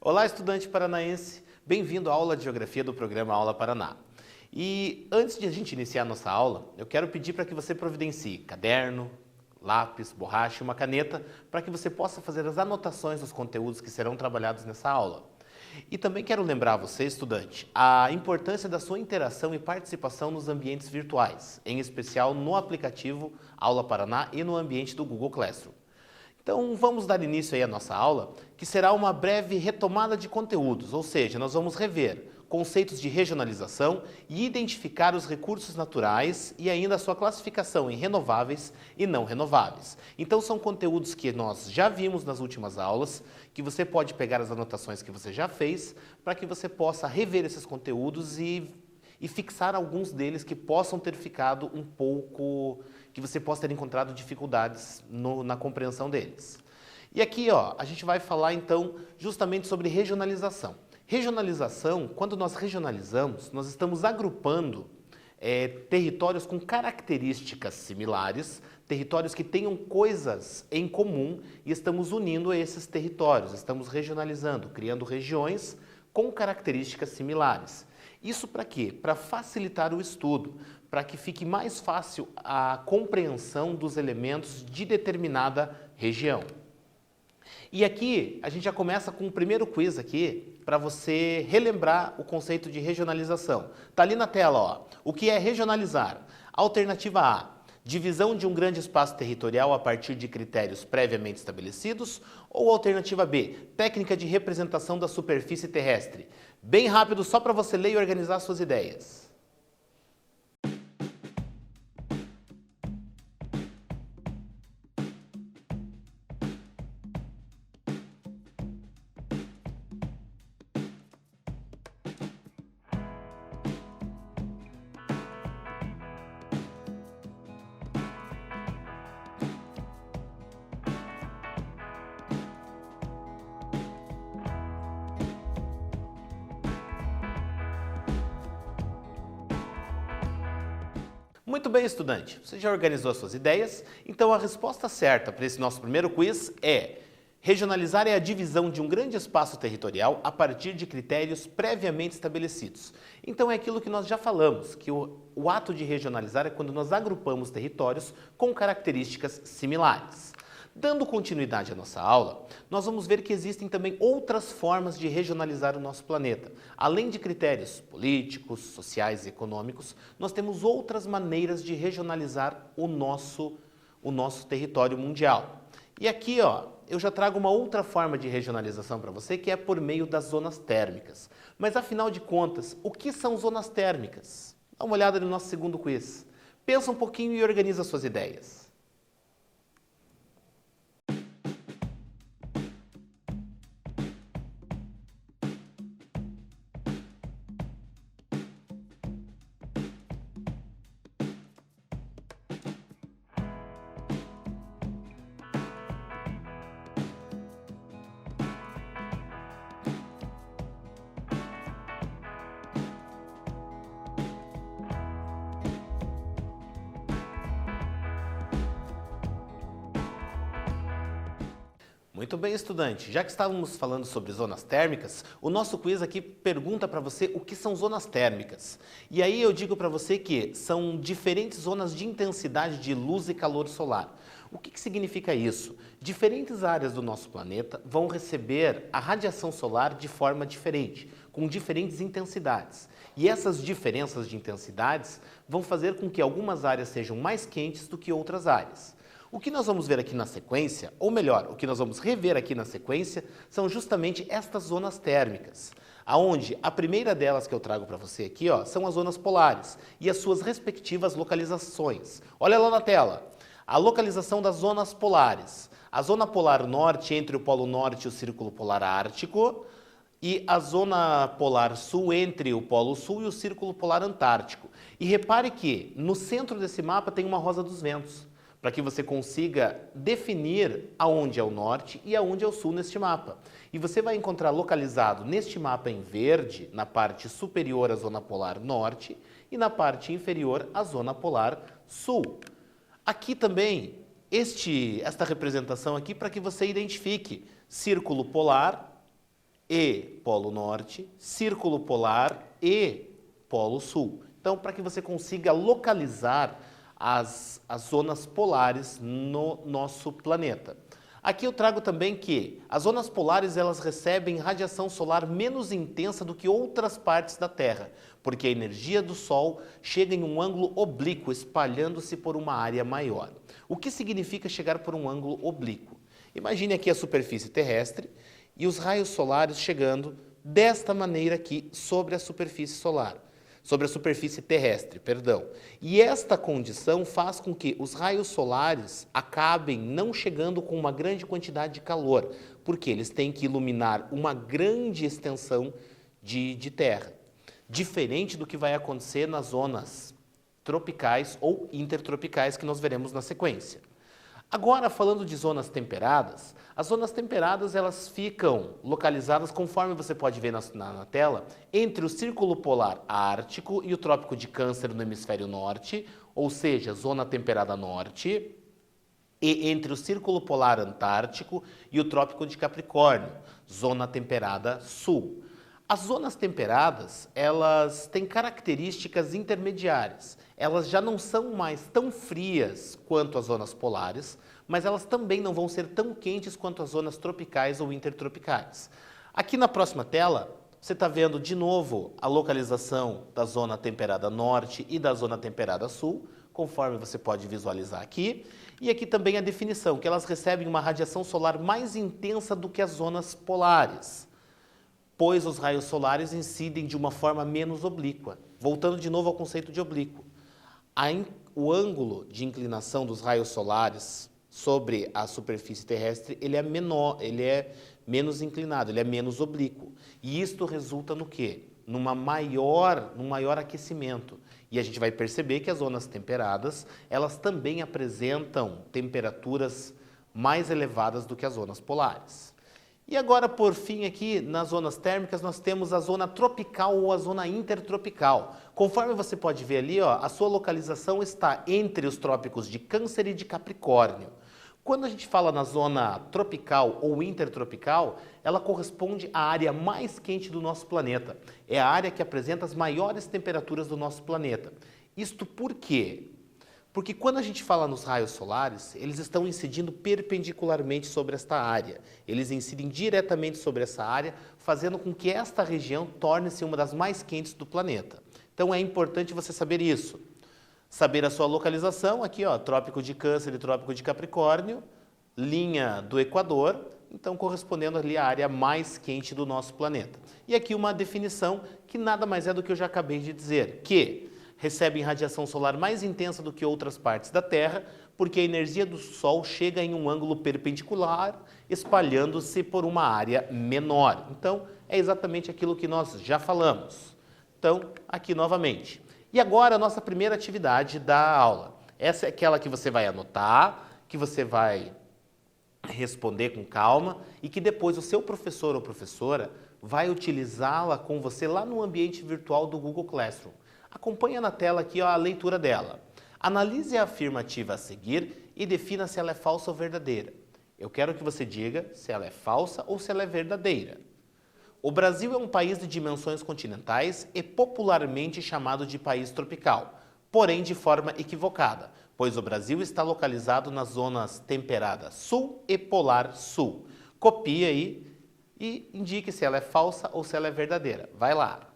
Olá, estudante paranaense, bem-vindo à aula de Geografia do programa Aula Paraná. E antes de a gente iniciar a nossa aula, eu quero pedir para que você providencie caderno, lápis, borracha e uma caneta para que você possa fazer as anotações dos conteúdos que serão trabalhados nessa aula. E também quero lembrar a você, estudante, a importância da sua interação e participação nos ambientes virtuais, em especial no aplicativo Aula Paraná e no ambiente do Google Classroom. Então vamos dar início aí à nossa aula, que será uma breve retomada de conteúdos, ou seja, nós vamos rever conceitos de regionalização e identificar os recursos naturais e ainda a sua classificação em renováveis e não renováveis. Então são conteúdos que nós já vimos nas últimas aulas, que você pode pegar as anotações que você já fez, para que você possa rever esses conteúdos e fixar alguns deles que possam ter ficado um pouco, que você possa ter encontrado dificuldades na compreensão deles. E aqui, a gente vai falar então justamente sobre regionalização. Regionalização, quando nós regionalizamos, nós estamos agrupando territórios com características similares, territórios que tenham coisas em comum e estamos unindo esses territórios, estamos regionalizando, criando regiões com características similares. Isso para quê? Para facilitar o estudo, para que fique mais fácil a compreensão dos elementos de determinada região. E aqui a gente já começa com o primeiro quiz aqui, para você relembrar o conceito de regionalização. Está ali na tela, o que é regionalizar? Alternativa A, divisão de um grande espaço territorial a partir de critérios previamente estabelecidos, ou alternativa B, técnica de representação da superfície terrestre. Bem rápido, só para você ler e organizar suas ideias. Muito bem, estudante. Você já organizou as suas ideias? Então a resposta certa para esse nosso primeiro quiz é: regionalizar é a divisão de um grande espaço territorial a partir de critérios previamente estabelecidos. Então é aquilo que nós já falamos, que o ato de regionalizar é quando nós agrupamos territórios com características similares. Dando continuidade à nossa aula, nós vamos ver que existem também outras formas de regionalizar o nosso planeta. Além de critérios políticos, sociais e econômicos, nós temos outras maneiras de regionalizar o nosso território mundial. E aqui, eu já trago uma outra forma de regionalização para você, que é por meio das zonas térmicas. Mas afinal de contas, o que são zonas térmicas? Dá uma olhada no nosso segundo quiz. Pensa um pouquinho e organiza suas ideias. Muito bem, estudante. Já que estávamos falando sobre zonas térmicas, o nosso quiz aqui pergunta para você o que são zonas térmicas. E aí eu digo para você que são diferentes zonas de intensidade de luz e calor solar. O que significa isso? Diferentes áreas do nosso planeta vão receber a radiação solar de forma diferente, com diferentes intensidades. E essas diferenças de intensidades vão fazer com que algumas áreas sejam mais quentes do que outras áreas. O que nós vamos ver aqui na sequência, ou melhor, o que nós vamos rever aqui na sequência, são justamente estas zonas térmicas, aonde a primeira delas que eu trago para você aqui, são as zonas polares e as suas respectivas localizações. Olha lá na tela, a localização das zonas polares. A zona polar norte entre o Polo Norte e o Círculo Polar Ártico, e a zona polar sul entre o Polo Sul e o Círculo Polar Antártico. E repare que no centro desse mapa tem uma rosa dos ventos. para que você consiga definir aonde é o norte e aonde é o sul neste mapa. E você vai encontrar localizado neste mapa em verde, na parte superior a zona polar norte e na parte inferior a zona polar sul. Aqui também, esta representação aqui para que você identifique círculo polar e polo norte, círculo polar e polo sul. Então, para que você consiga localizar as zonas polares no nosso planeta. Aqui eu trago também que as zonas polares elas recebem radiação solar menos intensa do que outras partes da Terra, porque a energia do Sol chega em um ângulo oblíquo, espalhando-se por uma área maior. O que significa chegar por um ângulo oblíquo? Imagine aqui a superfície terrestre e os raios solares chegando desta maneira aqui sobre a superfície solar. Sobre a superfície terrestre, perdão. E esta condição faz com que os raios solares acabem não chegando com uma grande quantidade de calor, porque eles têm que iluminar uma grande extensão de terra. Diferente do que vai acontecer nas zonas tropicais ou intertropicais que nós veremos na sequência. Agora, falando de zonas temperadas, as zonas temperadas elas ficam localizadas, conforme você pode ver na tela, entre o Círculo Polar Ártico e o Trópico de Câncer no hemisfério norte, ou seja, zona temperada norte, e entre o Círculo Polar Antártico e o Trópico de Capricórnio, zona temperada sul. As zonas temperadas, elas têm características intermediárias. Elas já não são mais tão frias quanto as zonas polares, mas elas também não vão ser tão quentes quanto as zonas tropicais ou intertropicais. Aqui na próxima tela, você está vendo de novo a localização da zona temperada norte e da zona temperada sul, conforme você pode visualizar aqui. E aqui também a definição, que elas recebem uma radiação solar mais intensa do que as zonas polares, pois os raios solares incidem de uma forma menos oblíqua. Voltando de novo ao conceito de oblíquo. O ângulo de inclinação dos raios solares sobre a superfície terrestre, ele é menor, ele é menos inclinado, ele é menos oblíquo. E isto resulta no quê? Num maior aquecimento. E a gente vai perceber que as zonas temperadas, elas também apresentam temperaturas mais elevadas do que as zonas polares. E agora, por fim, aqui nas zonas térmicas, nós temos a zona tropical ou a zona intertropical. Conforme você pode ver ali, ó, a sua localização está entre os trópicos de Câncer e de Capricórnio. Quando a gente fala na zona tropical ou intertropical, ela corresponde à área mais quente do nosso planeta. É a área que apresenta as maiores temperaturas do nosso planeta. Isto por quê? Porque quando a gente fala nos raios solares, eles estão incidindo perpendicularmente sobre esta área. Eles incidem diretamente sobre essa área, fazendo com que esta região torne-se uma das mais quentes do planeta. Então é importante você saber isso. Saber a sua localização, aqui ó, Trópico de Câncer e Trópico de Capricórnio, linha do Equador, então correspondendo ali à área mais quente do nosso planeta. E aqui uma definição que nada mais é do que eu já acabei de dizer, que recebem radiação solar mais intensa do que outras partes da Terra, porque a energia do Sol chega em um ângulo perpendicular, espalhando-se por uma área menor. Então, é exatamente aquilo que nós já falamos. Então, aqui novamente. E agora a nossa primeira atividade da aula. Essa é aquela que você vai anotar, que você vai responder com calma e que depois o seu professor ou professora vai utilizá-la com você lá no ambiente virtual do Google Classroom. Acompanha na tela aqui ó, a leitura dela. Analise a afirmativa a seguir e defina se ela é falsa ou verdadeira. Eu quero que você diga se ela é falsa ou se ela é verdadeira. O Brasil é um país de dimensões continentais e popularmente chamado de país tropical, porém de forma equivocada, pois o Brasil está localizado nas zonas temperada sul e polar sul. Copie aí e indique se ela é falsa ou se ela é verdadeira. Vai lá.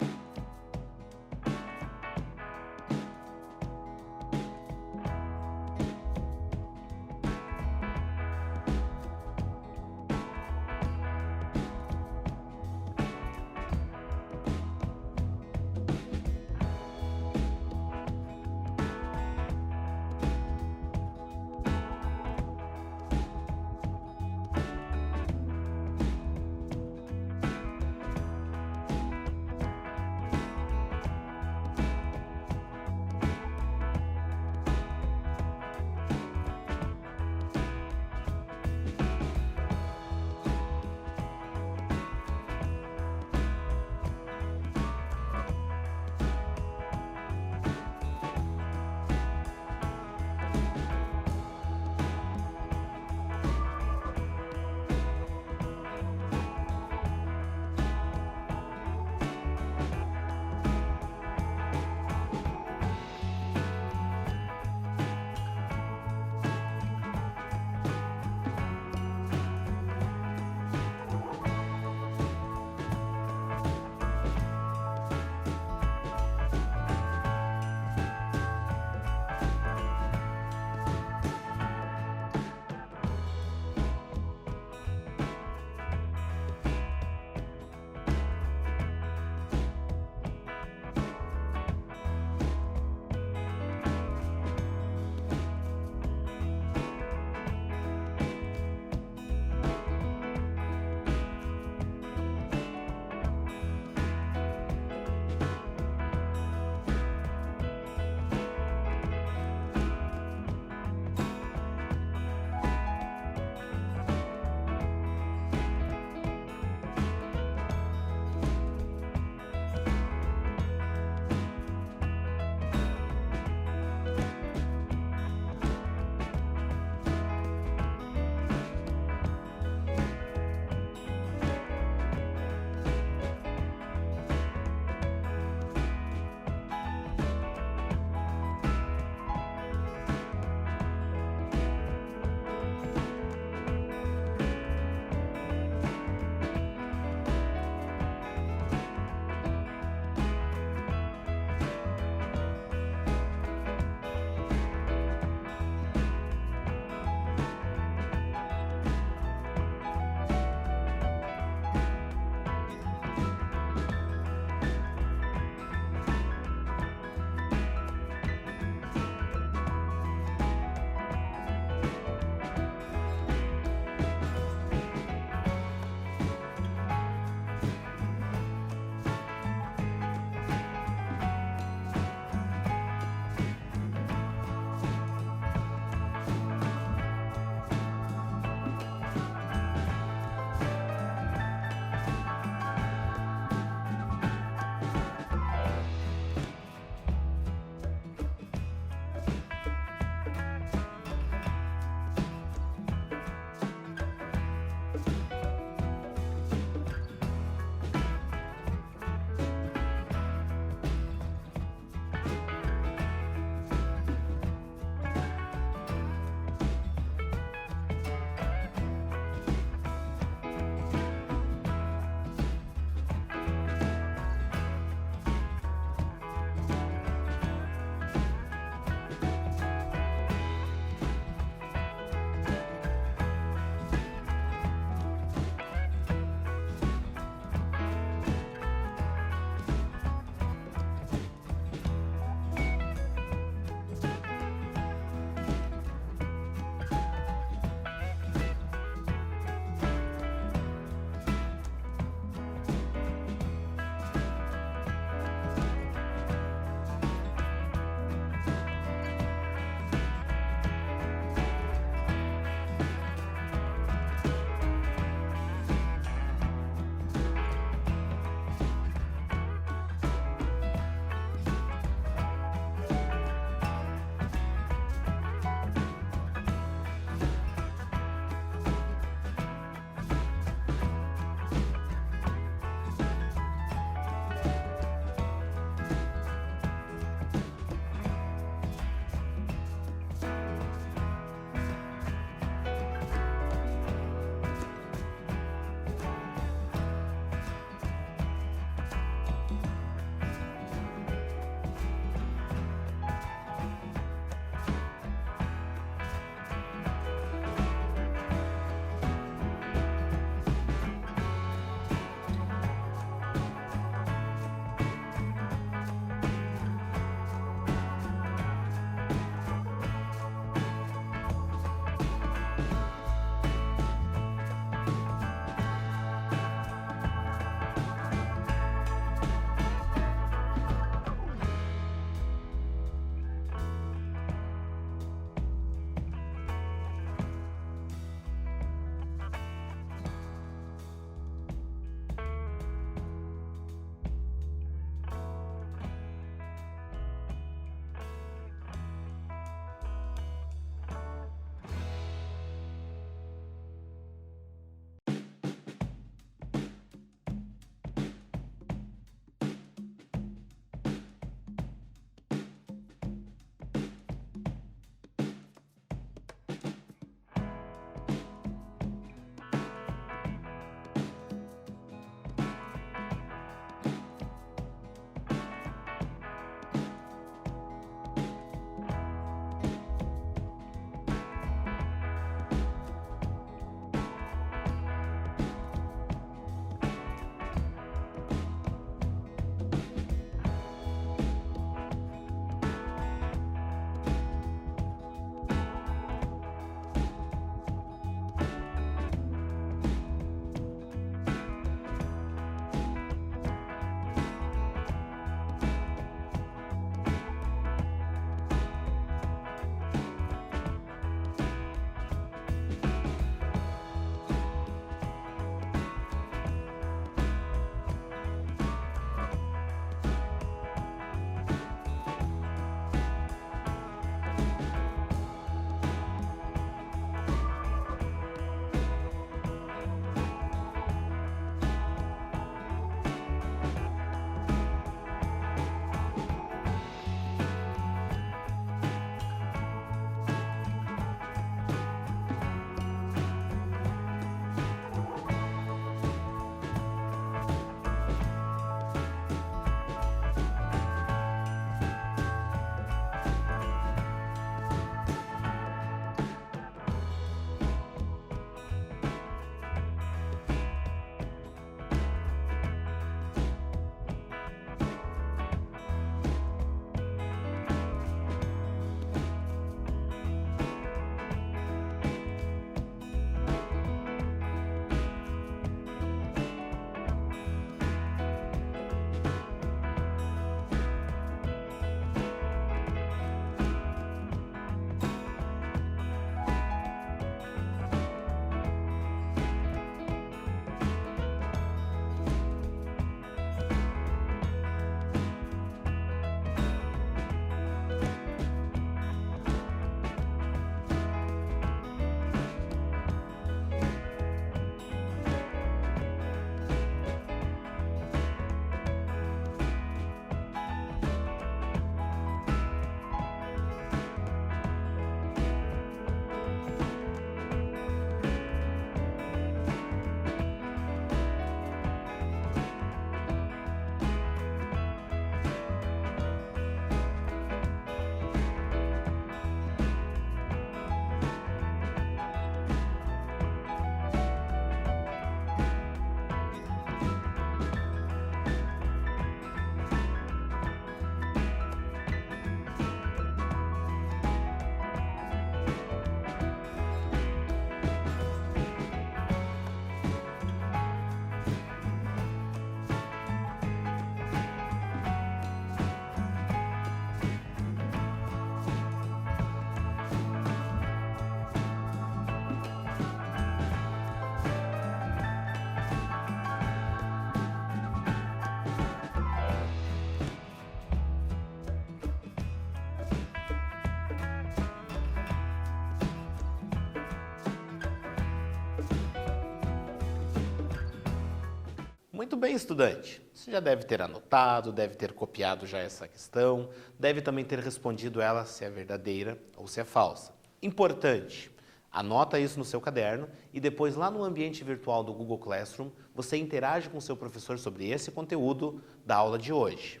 Muito bem, estudante. Você já deve ter anotado, deve ter copiado já essa questão, deve também ter respondido ela se é verdadeira ou se é falsa. Importante, anota isso no seu caderno e depois lá no ambiente virtual do Google Classroom, você interage com o seu professor sobre esse conteúdo da aula de hoje.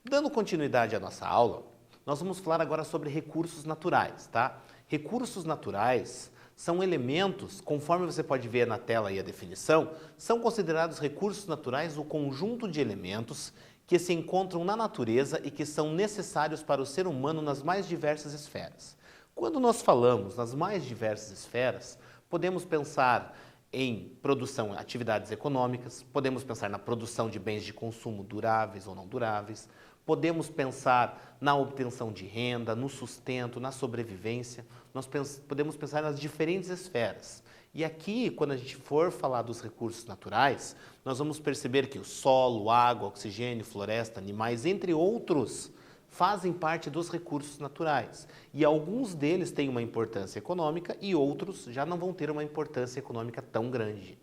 Dando continuidade à nossa aula, nós vamos falar agora sobre recursos naturais, tá? Recursos naturais são elementos, conforme você pode ver na tela aí a definição, são considerados recursos naturais o conjunto de elementos que se encontram na natureza e que são necessários para o ser humano nas mais diversas esferas. Quando nós falamos nas mais diversas esferas, podemos pensar em produção, atividades econômicas, podemos pensar na produção de bens de consumo duráveis ou não duráveis, podemos pensar na obtenção de renda, no sustento, na sobrevivência, nós podemos pensar nas diferentes esferas. E aqui, quando a gente for falar dos recursos naturais, nós vamos perceber que o solo, água, oxigênio, floresta, animais, entre outros, fazem parte dos recursos naturais. E alguns deles têm uma importância econômica e outros já não vão ter uma importância econômica tão grande.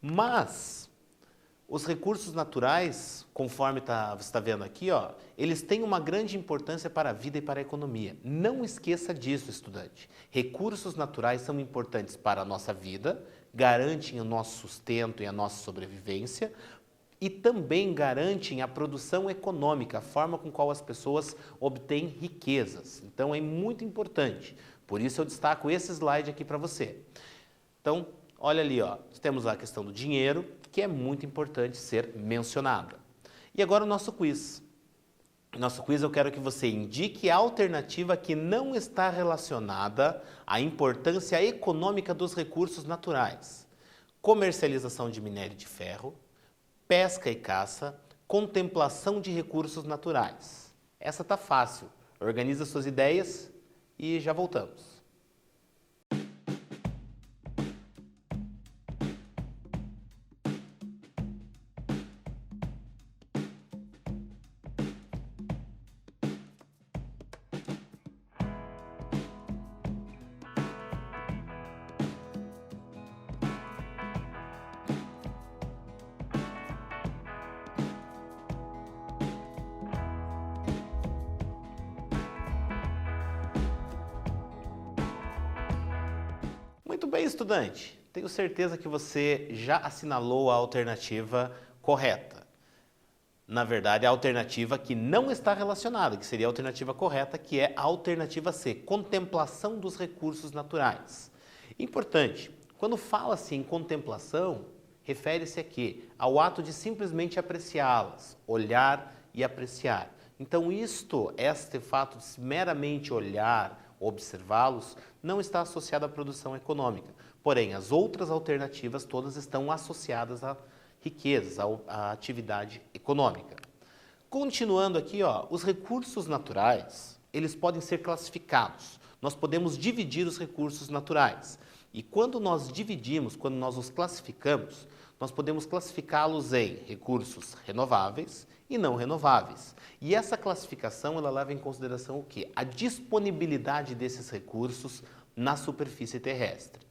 Mas os recursos naturais, conforme você está vendo aqui, ó, eles têm uma grande importância para a vida e para a economia. Não esqueça disso, estudante. Recursos naturais são importantes para a nossa vida, garantem o nosso sustento e a nossa sobrevivência e também garantem a produção econômica, a forma com qual as pessoas obtêm riquezas. Então é muito importante. Por isso eu destaco esse slide aqui para você. Então, olha ali, ó, temos a questão do dinheiro, que é muito importante ser mencionada. E agora o nosso quiz. Nosso quiz eu quero que você indique a alternativa que não está relacionada à importância econômica dos recursos naturais. Comercialização de minério de ferro, pesca e caça, contemplação de recursos naturais. Essa tá fácil. Organiza suas ideias e já voltamos. Muito bem, estudante. Tenho certeza que você já assinalou a alternativa correta. Na verdade, a alternativa que não está relacionada, que seria a alternativa correta, que é a alternativa C, contemplação dos recursos naturais. Importante, quando fala-se em contemplação, refere-se a quê? Ao ato de simplesmente apreciá-las, olhar e apreciar. Então, este fato de meramente olhar, observá-los, não está associado à produção econômica. Porém, as outras alternativas todas estão associadas a riquezas, à atividade econômica. Continuando aqui, ó, os recursos naturais, eles podem ser classificados. Nós podemos dividir os recursos naturais. E quando nós dividimos, quando nós os classificamos, nós podemos classificá-los em recursos renováveis e não renováveis. E essa classificação ela leva em consideração o quê? A disponibilidade desses recursos na superfície terrestre.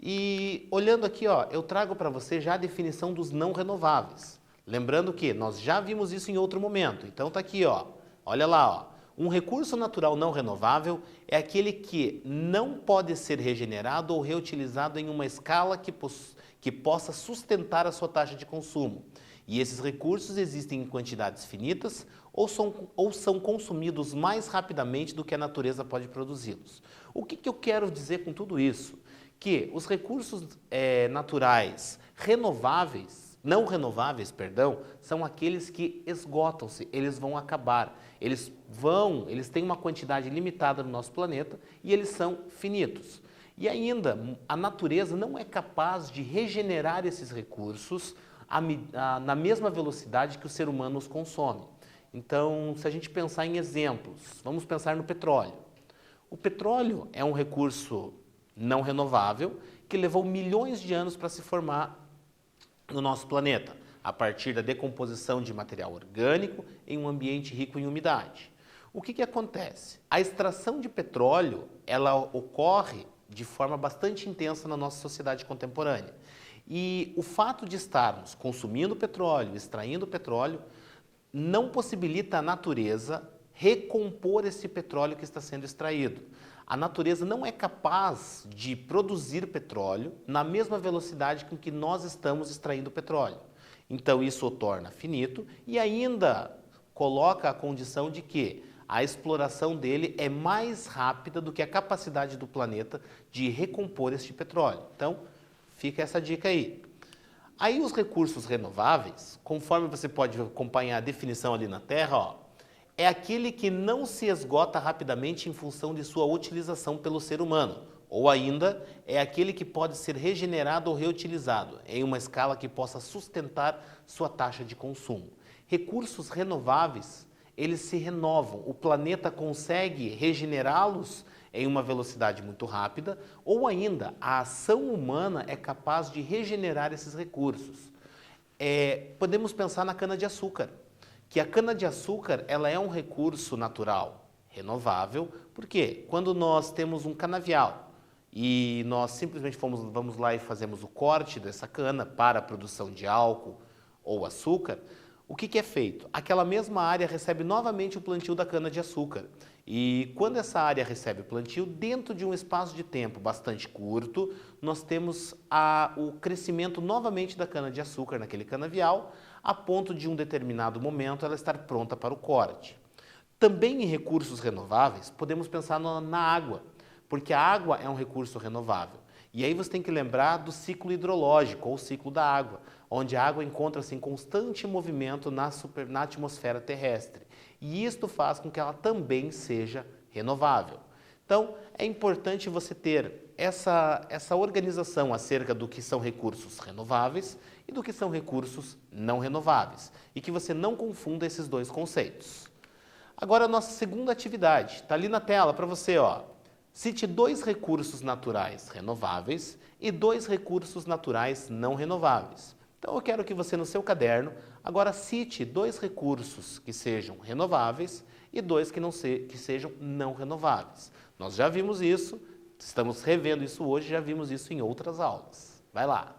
E olhando aqui, ó, eu trago para você já a definição dos não renováveis. Lembrando que nós já vimos isso em outro momento. Então tá aqui, ó. Olha lá, ó. Um recurso natural não renovável é aquele que não pode ser regenerado ou reutilizado em uma escala que possa sustentar a sua taxa de consumo. E esses recursos existem em quantidades finitas ou são consumidos mais rapidamente do que a natureza pode produzi-los. O que eu quero dizer com tudo isso? Que os recursos naturais não renováveis, são aqueles que esgotam-se, eles vão acabar. Eles têm uma quantidade limitada no nosso planeta e eles são finitos. E ainda, a natureza não é capaz de regenerar esses recursos na mesma velocidade que o ser humano os consome. Então, se a gente pensar em exemplos, vamos pensar no petróleo. O petróleo é um recurso não renovável que levou milhões de anos para se formar no nosso planeta, a partir da decomposição de material orgânico em um ambiente rico em umidade. O que acontece? A extração de petróleo, ela ocorre de forma bastante intensa na nossa sociedade contemporânea. E o fato de estarmos consumindo petróleo, extraindo petróleo, não possibilita a natureza recompor esse petróleo que está sendo extraído. A natureza não é capaz de produzir petróleo na mesma velocidade com que nós estamos extraindo petróleo. Então isso o torna finito e ainda coloca a condição de que a exploração dele é mais rápida do que a capacidade do planeta de recompor este petróleo. Então, fica essa dica aí. Aí os recursos renováveis, conforme você pode acompanhar a definição ali na Terra, ó, é aquele que não se esgota rapidamente em função de sua utilização pelo ser humano, ou ainda é aquele que pode ser regenerado ou reutilizado em uma escala que possa sustentar sua taxa de consumo. Recursos renováveis, eles se renovam, o planeta consegue regenerá-los em uma velocidade muito rápida, ou ainda a ação humana é capaz de regenerar esses recursos. Podemos pensar na cana-de-açúcar, que a cana-de-açúcar ela é um recurso natural, renovável, porque quando nós temos um canavial e nós simplesmente vamos lá e fazemos o corte dessa cana para a produção de álcool ou açúcar, o que é feito? Aquela mesma área recebe novamente o plantio da cana-de-açúcar. E quando essa área recebe o plantio, dentro de um espaço de tempo bastante curto, nós temos o crescimento novamente da cana-de-açúcar naquele canavial, a ponto de um determinado momento ela estar pronta para o corte. Também em recursos renováveis, podemos pensar na água, porque a água é um recurso renovável. E aí você tem que lembrar do ciclo hidrológico, ou ciclo da água, onde a água encontra-se em constante movimento na atmosfera terrestre. E isto faz com que ela também seja renovável. Então, é importante você ter essa organização acerca do que são recursos renováveis e do que são recursos não renováveis. E que você não confunda esses dois conceitos. Agora, a nossa segunda atividade, está ali na tela para você, ó. Cite 2 recursos naturais renováveis e 2 recursos naturais não renováveis. Então eu quero que você no seu caderno agora cite 2 recursos que sejam renováveis e 2 que sejam não renováveis. Nós já vimos isso, estamos revendo isso hoje, já vimos isso em outras aulas. Vai lá!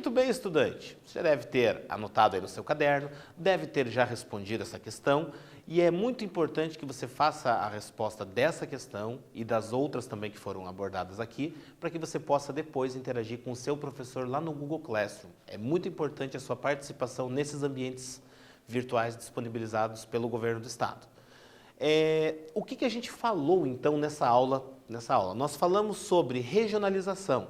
Muito bem, estudante. Você deve ter anotado aí no seu caderno, deve ter já respondido essa questão e é muito importante que você faça a resposta dessa questão e das outras também que foram abordadas aqui, para que você possa depois interagir com o seu professor lá no Google Classroom. É muito importante a sua participação nesses ambientes virtuais disponibilizados pelo governo do estado. O que a gente falou então nessa aula? Nós falamos sobre regionalização.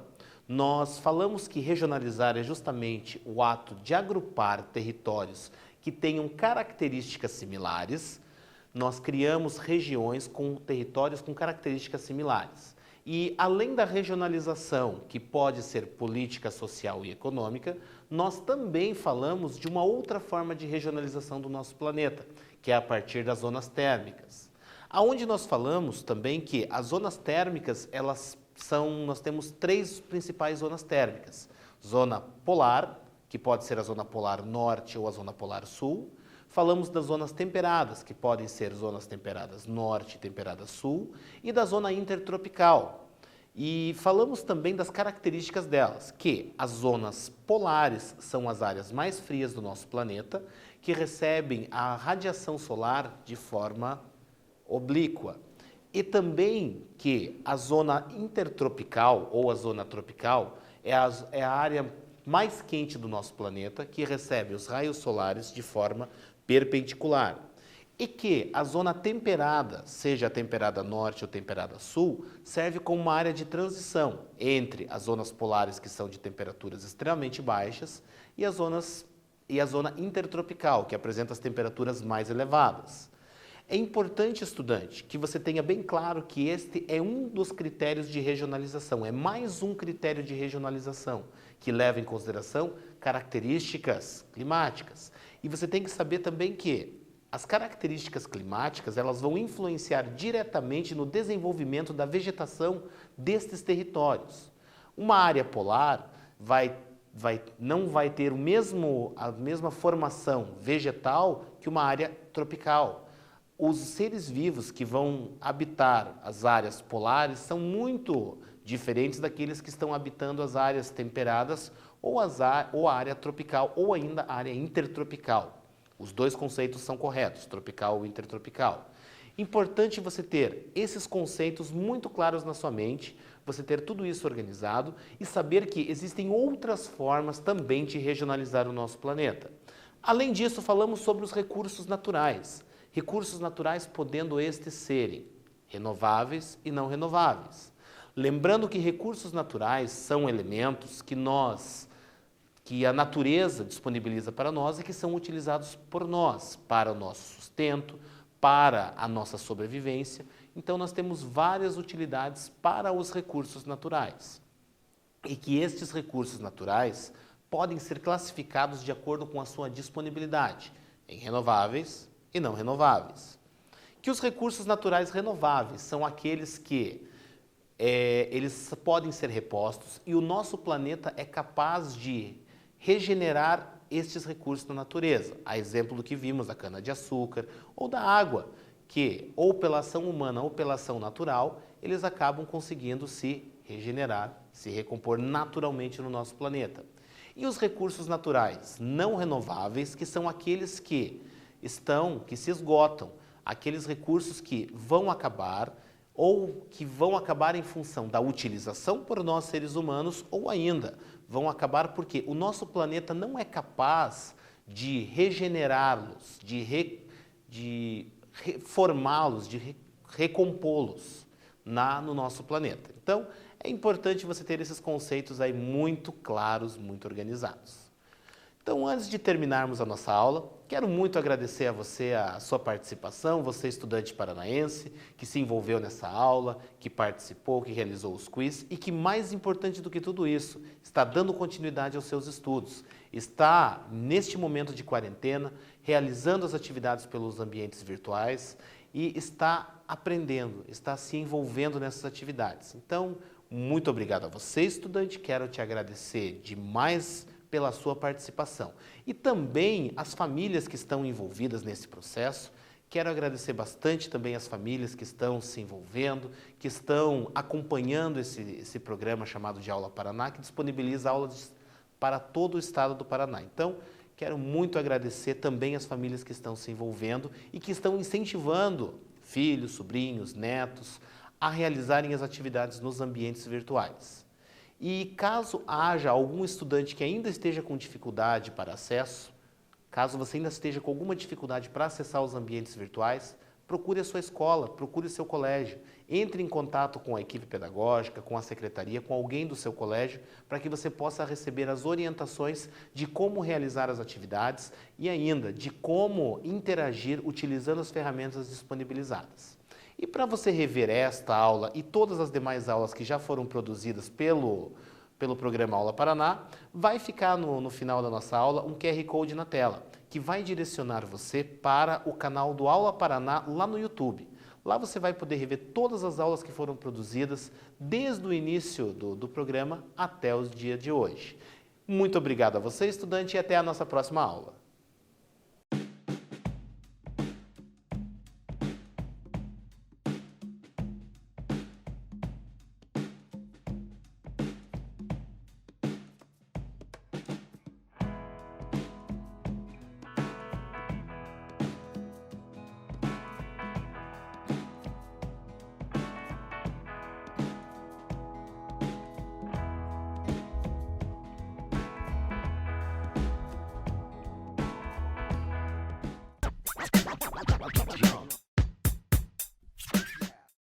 Nós falamos que regionalizar é justamente o ato de agrupar territórios que tenham características similares. Nós criamos regiões com territórios com características similares. E além da regionalização, que pode ser política, social e econômica, nós também falamos de uma outra forma de regionalização do nosso planeta, que é a partir das zonas térmicas. Aonde nós falamos também que as zonas térmicas, nós temos 3 principais zonas térmicas. Zona polar, que pode ser a zona polar norte ou a zona polar sul. Falamos das zonas temperadas, que podem ser zonas temperadas norte e temperadas sul. E da zona intertropical. E falamos também das características delas, que as zonas polares são as áreas mais frias do nosso planeta, que recebem a radiação solar de forma oblíqua. E também que a zona intertropical ou a zona tropical é a área mais quente do nosso planeta, que recebe os raios solares de forma perpendicular. E que a zona temperada, seja a temperada norte ou temperada sul, serve como uma área de transição entre as zonas polares, que são de temperaturas extremamente baixas, e a zona intertropical, que apresenta as temperaturas mais elevadas. É importante, estudante, que você tenha bem claro que este é um dos critérios de regionalização, é mais um critério de regionalização, que leva em consideração características climáticas. E você tem que saber também que as características climáticas, elas vão influenciar diretamente no desenvolvimento da vegetação destes territórios. Uma área polar não vai ter a mesma formação vegetal que uma área tropical. Os seres vivos que vão habitar as áreas polares são muito diferentes daqueles que estão habitando as áreas temperadas ou a área tropical ou ainda a área intertropical. Os dois conceitos são corretos, tropical ou intertropical. Importante você ter esses conceitos muito claros na sua mente, você ter tudo isso organizado e saber que existem outras formas também de regionalizar o nosso planeta. Além disso, falamos sobre os recursos naturais. Recursos naturais podendo estes serem renováveis e não renováveis. Lembrando que recursos naturais são elementos que a natureza disponibiliza para nós e que são utilizados por nós, para o nosso sustento, para a nossa sobrevivência. Então, nós temos várias utilidades para os recursos naturais. E que estes recursos naturais podem ser classificados de acordo com a sua disponibilidade, em renováveis e não renováveis. Que os recursos naturais renováveis são aqueles que eles podem ser repostos e o nosso planeta é capaz de regenerar estes recursos da natureza. A exemplo do que vimos da cana-de-açúcar ou da água, que ou pela ação humana ou pela ação natural, eles acabam conseguindo se regenerar, se recompor naturalmente no nosso planeta. E os recursos naturais não renováveis, que são aqueles que se esgotam, aqueles recursos que vão acabar ou que vão acabar em função da utilização por nós seres humanos ou ainda vão acabar porque o nosso planeta não é capaz de regenerá-los, de reformá-los, de recompô-los no nosso planeta. Então, é importante você ter esses conceitos aí muito claros, muito organizados. Então, antes de terminarmos a nossa aula, quero muito agradecer a você a sua participação, você estudante paranaense, que se envolveu nessa aula, que participou, que realizou os quiz e que, mais importante do que tudo isso, está dando continuidade aos seus estudos. Está, neste momento de quarentena, realizando as atividades pelos ambientes virtuais e está aprendendo, está se envolvendo nessas atividades. Então, muito obrigado a você, estudante, quero te agradecer demais pela sua participação. E também as famílias que estão envolvidas nesse processo, quero agradecer bastante também as famílias que estão se envolvendo, que estão acompanhando esse programa chamado de Aula Paraná, que disponibiliza aulas para todo o estado do Paraná. Então, quero muito agradecer também as famílias que estão se envolvendo e que estão incentivando filhos, sobrinhos, netos a realizarem as atividades nos ambientes virtuais. E caso haja algum estudante que ainda esteja com dificuldade para acesso, caso você ainda esteja com alguma dificuldade para acessar os ambientes virtuais, procure a sua escola, procure o seu colégio. Entre em contato com a equipe pedagógica, com a secretaria, com alguém do seu colégio, para que você possa receber as orientações de como realizar as atividades e ainda de como interagir utilizando as ferramentas disponibilizadas. E para você rever esta aula e todas as demais aulas que já foram produzidas pelo programa Aula Paraná, vai ficar no final da nossa aula um QR Code na tela, que vai direcionar você para o canal do Aula Paraná lá no YouTube. Lá você vai poder rever todas as aulas que foram produzidas desde o início do programa até os dias de hoje. Muito obrigado a você, estudante, e até a nossa próxima aula.